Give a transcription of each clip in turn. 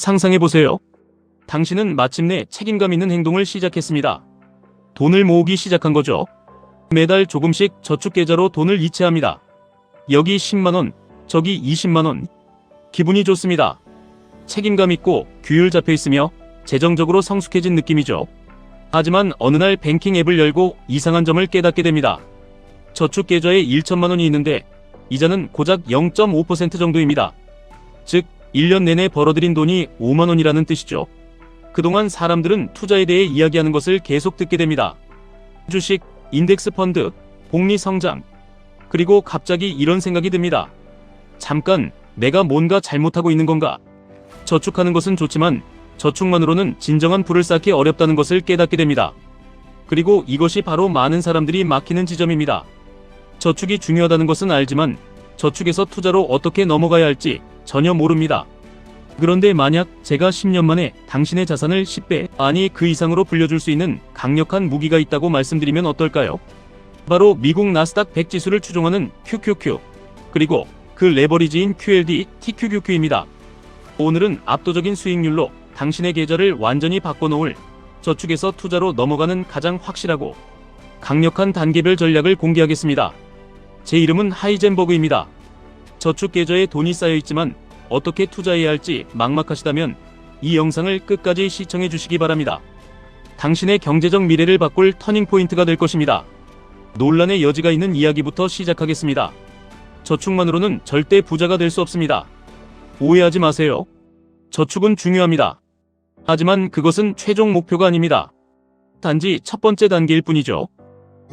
상상해보세요. 당신은 마침내 책임감 있는 행동을 시작했습니다. 돈을 모으기 시작한 거죠. 매달 조금씩 저축계좌로 돈을 이체합니다. 여기 10만원, 저기 20만원. 기분이 좋습니다. 책임감 있고 규율 잡혀 있으며 재정적으로 성숙해진 느낌이죠. 하지만 어느 날 뱅킹 앱을 열고 이상한 점을 깨닫게 됩니다. 저축계좌에 1천만원이 있는데 이자는 고작 0.5% 정도입니다. 즉 1년 내내 벌어들인 돈이 5만원이라는 뜻이죠. 그동안 사람들은 투자에 대해 이야기하는 것을 계속 듣게 됩니다. 주식, 인덱스 펀드, 복리 성장. 그리고 갑자기 이런 생각이 듭니다. 잠깐, 내가 뭔가 잘못하고 있는 건가? 저축하는 것은 좋지만 저축만으로는 진정한 부를 쌓기 어렵다는 것을 깨닫게 됩니다. 그리고 이것이 바로 많은 사람들이 막히는 지점입니다. 저축이 중요하다는 것은 알지만 저축에서 투자로 어떻게 넘어가야 할지 전혀 모릅니다. 그런데 만약 제가 10년 만에 당신의 자산을 10배, 아니 그 이상으로 불려줄 수 있는 강력한 무기가 있다고 말씀드리면 어떨까요? 바로 미국 나스닥 100 지수를 추종하는 QQQ, 그리고 그 레버리지인 QLD, TQQQ입니다. 오늘은 압도적인 수익률로 당신의 계좌를 완전히 바꿔놓을 저축에서 투자로 넘어가는 가장 확실하고 강력한 단계별 전략을 공개하겠습니다. 제 이름은 하이젠버그입니다. 저축 계좌에 돈이 쌓여있지만 어떻게 투자해야 할지 막막하시다면 이 영상을 끝까지 시청해 주시기 바랍니다. 당신의 경제적 미래를 바꿀 터닝포인트가 될 것입니다. 논란의 여지가 있는 이야기부터 시작하겠습니다. 저축만으로는 절대 부자가 될 수 없습니다. 오해하지 마세요. 저축은 중요합니다. 하지만 그것은 최종 목표가 아닙니다. 단지 첫 번째 단계일 뿐이죠.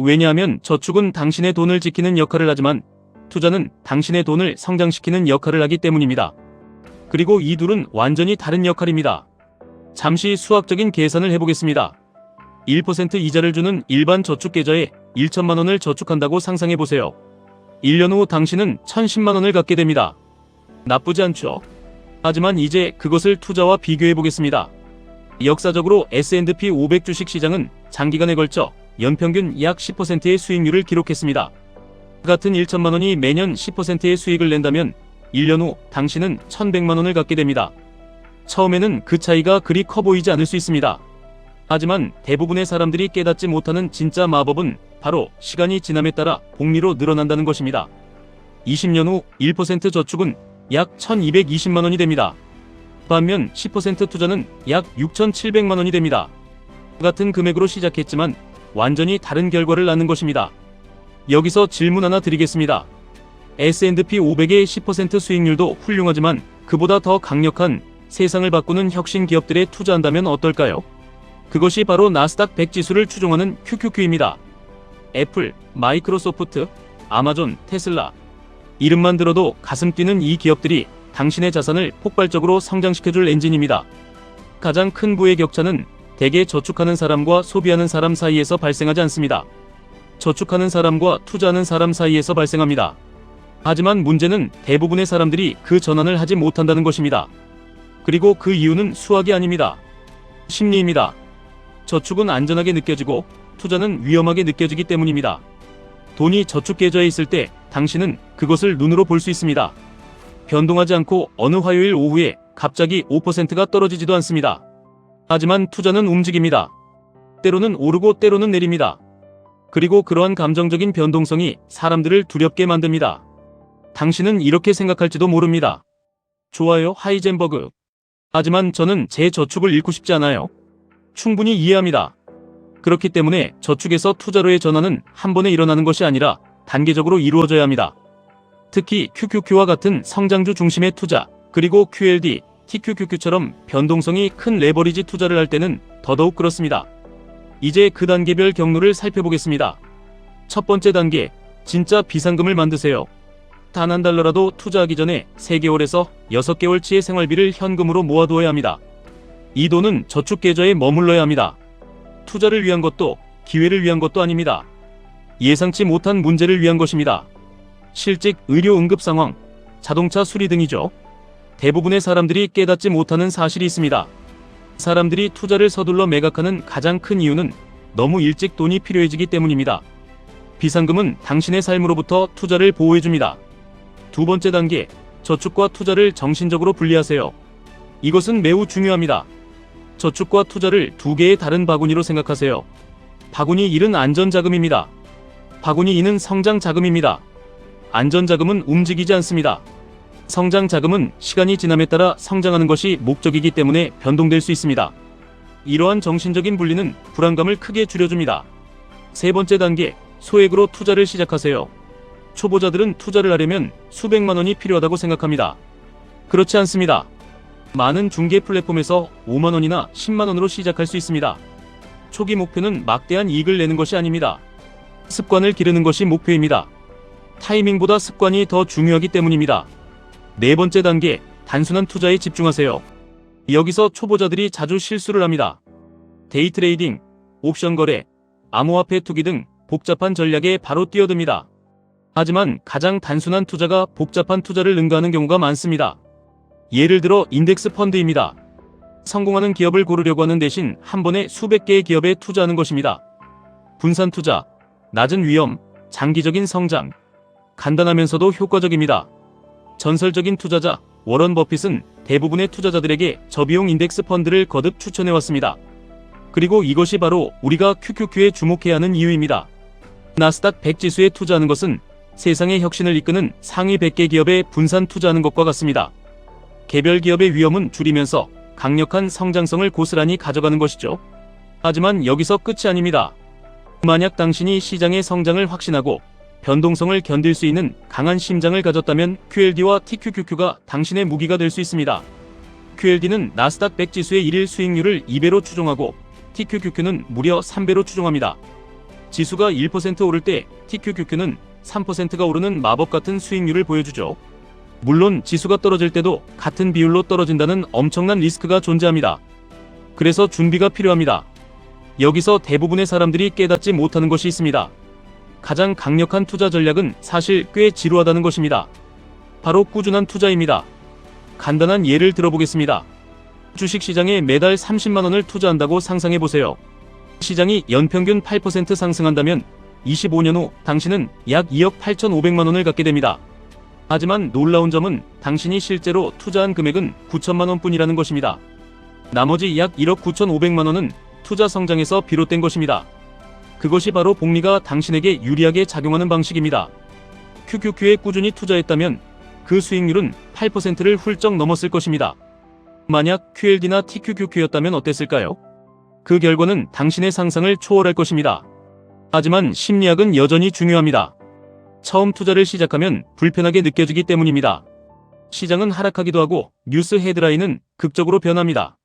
왜냐하면 저축은 당신의 돈을 지키는 역할을 하지만 투자는 당신의 돈을 성장시키는 역할을 하기 때문입니다. 그리고 이 둘은 완전히 다른 역할입니다. 잠시 수학적인 계산을 해보겠습니다. 1% 이자를 주는 일반 저축 계좌에 1천만 원을 저축한다고 상상해보세요. 1년 후 당신은 1,010만 원을 갖게 됩니다. 나쁘지 않죠? 하지만 이제 그것을 투자와 비교해보겠습니다. 역사적으로 S&P 500 주식시장은 장기간에 걸쳐 연평균 약 10%의 수익률을 기록했습니다. 같은 1천만 원이 매년 10%의 수익을 낸다면 1년 후 당신은 1,100만 원을 갖게 됩니다. 처음에는 그 차이가 그리 커 보이지 않을 수 있습니다. 하지만 대부분의 사람들이 깨닫지 못하는 진짜 마법은 바로 시간이 지남에 따라 복리로 늘어난다는 것입니다. 20년 후 1% 저축은 약 1,220만 원이 됩니다. 반면 10% 투자는 약 6,700만 원이 됩니다. 같은 금액으로 시작했지만 완전히 다른 결과를 낳는 것입니다. 여기서 질문 하나 드리겠습니다. S&P 500의 10% 수익률도 훌륭하지만 그보다 더 강력한 세상을 바꾸는 혁신 기업들에 투자한다면 어떨까요? 그것이 바로 나스닥 100 지수를 추종하는 QQQ입니다. 애플, 마이크로소프트, 아마존, 테슬라. 이름만 들어도 가슴 뛰는 이 기업들이 당신의 자산을 폭발적으로 성장시켜줄 엔진입니다. 가장 큰 부의 격차는 대개 저축하는 사람과 소비하는 사람 사이에서 발생하지 않습니다. 저축하는 사람과 투자하는 사람 사이에서 발생합니다. 하지만 문제는 대부분의 사람들이 그 전환을 하지 못한다는 것입니다. 그리고 그 이유는 수학이 아닙니다. 심리입니다. 저축은 안전하게 느껴지고 투자는 위험하게 느껴지기 때문입니다. 돈이 저축 계좌에 있을 때 당신은 그것을 눈으로 볼 수 있습니다. 변동하지 않고 어느 화요일 오후에 갑자기 5%가 떨어지지도 않습니다. 하지만 투자는 움직입니다. 때로는 오르고 때로는 내립니다. 그리고 그러한 감정적인 변동성이 사람들을 두렵게 만듭니다. 당신은 이렇게 생각할지도 모릅니다. 좋아요, 하이젠버그. 하지만 저는 제 저축을 잃고 싶지 않아요. 충분히 이해합니다. 그렇기 때문에 저축에서 투자로의 전환은 한 번에 일어나는 것이 아니라 단계적으로 이루어져야 합니다. 특히 QQQ와 같은 성장주 중심의 투자, 그리고 QLD, TQQQ처럼 변동성이 큰 레버리지 투자를 할 때는 더더욱 그렇습니다. 이제 그 단계별 경로를 살펴보겠습니다. 첫 번째 단계, 진짜 비상금을 만드세요. 단 한 달러라도 투자하기 전에 3개월에서 6개월치의 생활비를 현금으로 모아두어야 합니다. 이 돈은 저축 계좌에 머물러야 합니다. 투자를 위한 것도 기회를 위한 것도 아닙니다. 예상치 못한 문제를 위한 것입니다. 실직, 의료 응급 상황, 자동차 수리 등이죠. 대부분의 사람들이 깨닫지 못하는 사실이 있습니다. 사람들이 투자를 서둘러 매각하는 가장 큰 이유는 너무 일찍 돈이 필요해지기 때문입니다. 비상금은 당신의 삶으로부터 투자를 보호해줍니다. 두 번째 단계, 저축과 투자를 정신적으로 분리하세요. 이것은 매우 중요합니다. 저축과 투자를 두 개의 다른 바구니로 생각하세요. 바구니 1은 안전자금입니다. 바구니 2는 성장자금입니다. 안전자금은 움직이지 않습니다. 성장자금은 시간이 지남에 따라 성장하는 것이 목적이기 때문에 변동될 수 있습니다. 이러한 정신적인 분리는 불안감을 크게 줄여줍니다. 세 번째 단계, 소액으로 투자를 시작하세요. 초보자들은 투자를 하려면 수백만 원이 필요하다고 생각합니다. 그렇지 않습니다. 많은 중개 플랫폼에서 5만 원이나 10만 원으로 시작할 수 있습니다. 초기 목표는 막대한 이익을 내는 것이 아닙니다. 습관을 기르는 것이 목표입니다. 타이밍보다 습관이 더 중요하기 때문입니다. 네 번째 단계, 단순한 투자에 집중하세요. 여기서 초보자들이 자주 실수를 합니다. 데이 트레이딩, 옵션 거래, 암호화폐 투기 등 복잡한 전략에 바로 뛰어듭니다. 하지만 가장 단순한 투자가 복잡한 투자를 능가하는 경우가 많습니다. 예를 들어 인덱스 펀드입니다. 성공하는 기업을 고르려고 하는 대신 한 번에 수백 개의 기업에 투자하는 것입니다. 분산 투자, 낮은 위험, 장기적인 성장, 간단하면서도 효과적입니다. 전설적인 투자자 워런 버핏은 대부분의 투자자들에게 저비용 인덱스 펀드를 거듭 추천해왔습니다. 그리고 이것이 바로 우리가 QQQ에 주목해야 하는 이유입니다. 나스닥 100 지수에 투자하는 것은 세상의 혁신을 이끄는 상위 100개 기업에 분산 투자하는 것과 같습니다. 개별 기업의 위험은 줄이면서 강력한 성장성을 고스란히 가져가는 것이죠. 하지만 여기서 끝이 아닙니다. 만약 당신이 시장의 성장을 확신하고 변동성을 견딜 수 있는 강한 심장을 가졌다면 QLD와 TQQQ가 당신의 무기가 될 수 있습니다. QLD는 나스닥 100 지수의 1일 수익률을 2배로 추종하고 TQQQ는 무려 3배로 추종합니다. 지수가 1% 오를 때 TQQQ는 3%가 오르는 마법 같은 수익률을 보여주죠. 물론 지수가 떨어질 때도 같은 비율로 떨어진다는 엄청난 리스크가 존재합니다. 그래서 준비가 필요합니다. 여기서 대부분의 사람들이 깨닫지 못하는 것이 있습니다. 가장 강력한 투자 전략은 사실 꽤 지루하다는 것입니다. 바로 꾸준한 투자입니다. 간단한 예를 들어보겠습니다. 주식시장에 매달 30만 원을 투자한다고 상상해보세요. 시장이 연평균 8% 상승한다면 25년 후 당신은 약 2억 8,500만 원을 갖게 됩니다. 하지만 놀라운 점은 당신이 실제로 투자한 금액은 9천만 원뿐이라는 것입니다. 나머지 약 1억 9,500만 원은 투자 성장에서 비롯된 것입니다. 그것이 바로 복리가 당신에게 유리하게 작용하는 방식입니다. QQQ에 꾸준히 투자했다면 그 수익률은 8%를 훌쩍 넘었을 것입니다. 만약 QLD나 TQQQ였다면 어땠을까요? 그 결과는 당신의 상상을 초월할 것입니다. 하지만 심리학은 여전히 중요합니다. 처음 투자를 시작하면 불편하게 느껴지기 때문입니다. 시장은 하락하기도 하고 뉴스 헤드라인은 극적으로 변합니다.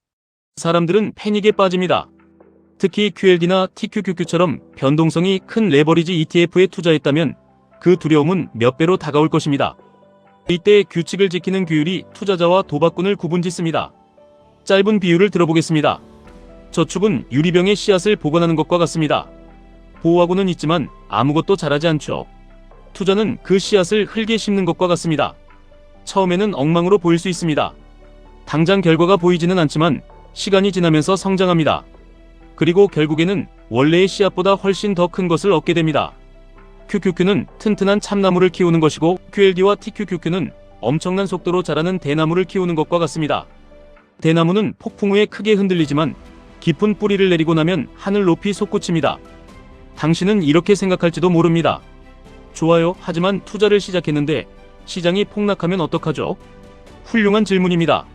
사람들은 패닉에 빠집니다. 특히 QLD나 TQQQ처럼 변동성이 큰 레버리지 ETF에 투자했다면 그 두려움은 몇 배로 다가올 것입니다. 이때 규칙을 지키는 규율이 투자자와 도박꾼을 구분짓습니다. 짧은 비유를 들어보겠습니다. 저축은 유리병에 씨앗을 보관하는 것과 같습니다. 보호하고는 있지만 아무것도 자라지 않죠. 투자는 그 씨앗을 흙에 심는 것과 같습니다. 처음에는 엉망으로 보일 수 있습니다. 당장 결과가 보이지는 않지만 시간이 지나면서 성장합니다. 그리고 결국에는 원래의 씨앗보다 훨씬 더 큰 것을 얻게 됩니다. QQQ는 튼튼한 참나무를 키우는 것이고 QLD와 TQQQ는 엄청난 속도로 자라는 대나무를 키우는 것과 같습니다. 대나무는 폭풍 후에 크게 흔들리지만 깊은 뿌리를 내리고 나면 하늘 높이 솟구칩니다. 당신은 이렇게 생각할지도 모릅니다. 좋아요. 하지만 투자를 시작했는데 시장이 폭락하면 어떡하죠? 훌륭한 질문입니다.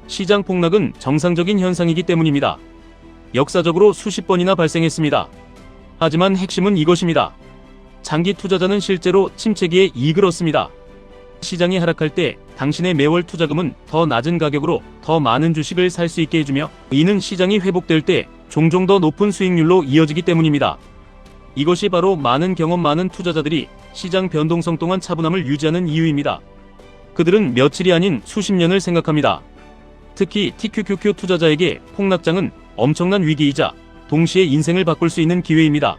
시장 폭락은 정상적인 현상이기 때문입니다. 역사적으로 수십 번이나 발생했습니다. 하지만 핵심은 이것입니다. 장기 투자자는 실제로 침체기에 이익을 얻습니다. 시장이 하락할 때 당신의 매월 투자금은 더 낮은 가격으로 더 많은 주식을 살 수 있게 해주며 이는 시장이 회복될 때 종종 더 높은 수익률로 이어지기 때문입니다. 이것이 바로 많은 경험 많은 투자자들이 시장 변동성 동안 차분함을 유지하는 이유입니다. 그들은 며칠이 아닌 수십 년을 생각합니다. 특히 TQQQ 투자자에게 폭락장은 엄청난 위기이자 동시에 인생을 바꿀 수 있는 기회입니다.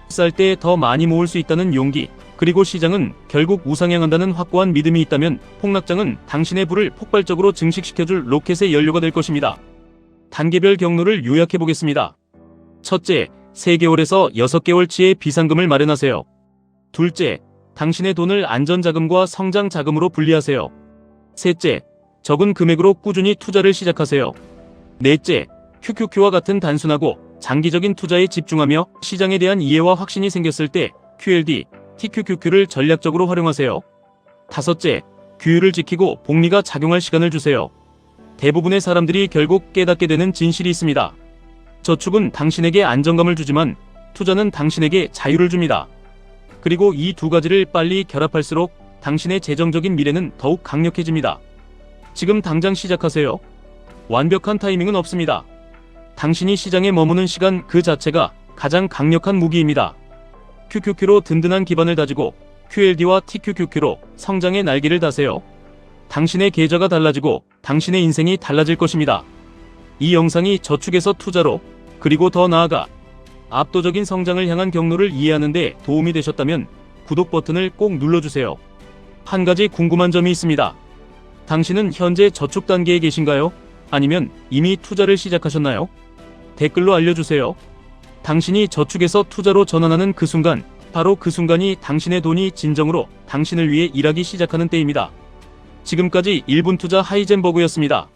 쌀 때 더 많이 모을 수 있다는 용기, 그리고 시장은 결국 우상향한다는 확고한 믿음이 있다면 폭락장은 당신의 부를 폭발적으로 증식시켜줄 로켓의 연료가 될 것입니다. 단계별 경로를 요약해 보겠습니다. 첫째, 3개월에서 6개월치의 비상금을 마련하세요. 둘째, 당신의 돈을 안전자금과 성장자금으로 분리하세요. 셋째, 적은 금액으로 꾸준히 투자를 시작하세요. 넷째, QQQ와 같은 단순하고 장기적인 투자에 집중하며 시장에 대한 이해와 확신이 생겼을 때 QLD, TQQQ를 전략적으로 활용하세요. 다섯째, 규율을 지키고 복리가 작용할 시간을 주세요. 대부분의 사람들이 결국 깨닫게 되는 진실이 있습니다. 저축은 당신에게 안정감을 주지만 투자는 당신에게 자유를 줍니다. 그리고 이 두 가지를 빨리 결합할수록 당신의 재정적인 미래는 더욱 강력해집니다. 지금 당장 시작하세요. 완벽한 타이밍은 없습니다. 당신이 시장에 머무는 시간 그 자체가 가장 강력한 무기입니다. QQQ로 든든한 기반을 다지고 QLD와 TQQQ로 성장의 날개를 다세요. 당신의 계좌가 달라지고 당신의 인생이 달라질 것입니다. 이 영상이 저축에서 투자로 그리고 더 나아가 압도적인 성장을 향한 경로를 이해하는 데 도움이 되셨다면 구독 버튼을 꼭 눌러주세요. 한 가지 궁금한 점이 있습니다. 당신은 현재 저축 단계에 계신가요? 아니면 이미 투자를 시작하셨나요? 댓글로 알려주세요. 당신이 저축에서 투자로 전환하는 그 순간, 바로 그 순간이 당신의 돈이 진정으로 당신을 위해 일하기 시작하는 때입니다. 지금까지 1분 투자 하이젠버그였습니다.